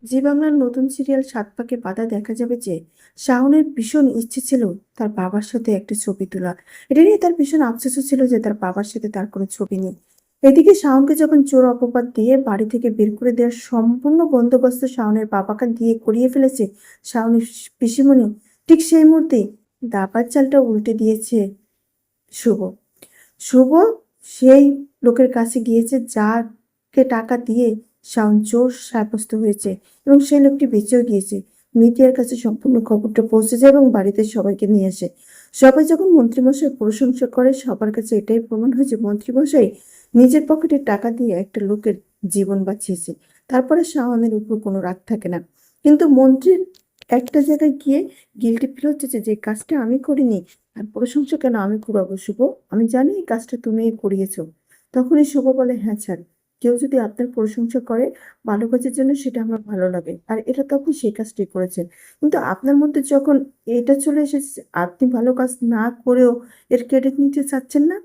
জি বাংলার নতুন সিরিয়াল 'সাত পাকে বাঁধা' দেখা যাবে যে শাওনের ভীষণ ইচ্ছে ছিল তার বাবার সাথে একটা ছবি তোলা। এটা নিয়ে তার ভীষণ আফসোসও ছিল যে তার বাবার সাথে তার কোনো ছবি নেই। এদিকে শাওনকে যখন চোর অপবাদ দিয়ে বাড়ি থেকে বের করে দেওয়ার সম্পূর্ণ বন্দোবস্ত শাওনের বাবাকে দিয়ে করিয়ে ফেলেছে শাওনের পিসিমণি, ঠিক সেই মুহূর্তেই দাবার চালটা উল্টে দিয়েছে শুভ। শুভ সেই লোকের কাছে গিয়েছে যাকে টাকা দিয়ে শাওন চোর সাব্যস্ত হয়েছে, এবং সেই লোকটি বেঁচেও গিয়েছে। মিডিয়ার কাছে সম্পূর্ণ খবরটা পৌঁছে যায় এবং বাড়িতে সবাইকে নিয়ে আসে। সবাই যখন মন্ত্রীমশাই প্রশংসা করে, সবার কাছে এটাই প্রমাণ হয় যে মন্ত্রীমশাই নিজের পকেটে টাকা দিয়ে একটা লোকের জীবন বাঁচিয়েছে। তারপরে শাওনের উপর কোনো রাগ থাকে না। কিন্তু মন্ত্রীর একটা জায়গায় গিয়ে গিল্টি ফিল হচ্ছে যে যে কাজটা আমি করিনি, আর প্রশংসা কেন আমি কুড়াবো শুভ? আমি জানি এই কাজটা তুমিই করিয়েছো। তখনই শুভ বলে, হ্যাঁ স্যার, কেউ যদি আপনার প্রশংসা করে ভালো কাজের জন্য, সেটা আমার ভালো লাগে, আর এটা তো আপনি সেই কাজটাই করেছেন। কিন্তু আপনার মধ্যে যখন এটা চলে এসেছে, আপনি ভালো কাজ না করেও এর ক্রেডিট নিতে চাচ্ছেন না,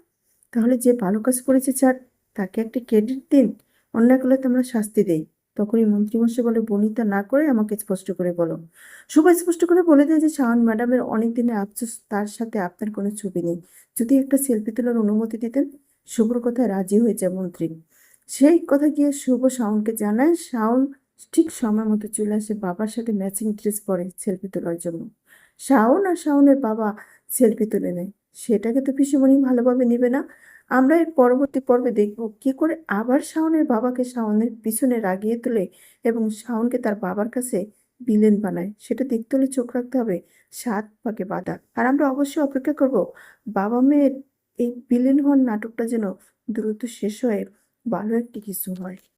তাহলে যে ভালো কাজ করেছে স্যার তাকে একটা ক্রেডিট দিন, অন্যায় করলে তো আমরা শাস্তি দেই। তখনই মন্ত্রীমশাই বলে, বনিতা না করে আমাকে স্পষ্ট করে বলো। শুভ স্পষ্ট করে বলে দেয় যে শাওন ম্যাডামের অনেক দিনের আফসোস, তার সাথে আপনার কোনো ছবি নেই। যদি একটা সেলফি তোলার অনুমতি দিতেন। শুভর কথায় রাজি হয়ে যায় মন্ত্রী। সেই কথা গিয়ে শুভ শাওনকে জানায়। শাওন ঠিক সময় মতো চলে আসে বাবার সাথে ম্যাচিং ড্রেস পরে সেলফি তোলার জন্য। শাওন আর শাওনের বাবা সেলফি তুলে নেয়। সেটাকে তো পিসিমণি ভালোভাবে নেবে না। আমরা এর পরবর্তী পর্বে দেখব কি করে আবার শাওনের বাবাকে শাওনের পিছনে রাগিয়ে তোলে এবং শাওনকে তার বাবার কাছে ভিলেন বানায়। সেটা দেখতে হলে চোখ রাখতে হবে 'সাত পাকে বাঁধা'। আর আমরা অবশ্যই অপেক্ষা করব বাবা মেয়ের এই ভিলেন হওয়ার নাটকটা যেন দ্রুত শেষ হয়ে ভালো একটি কিছু হয়।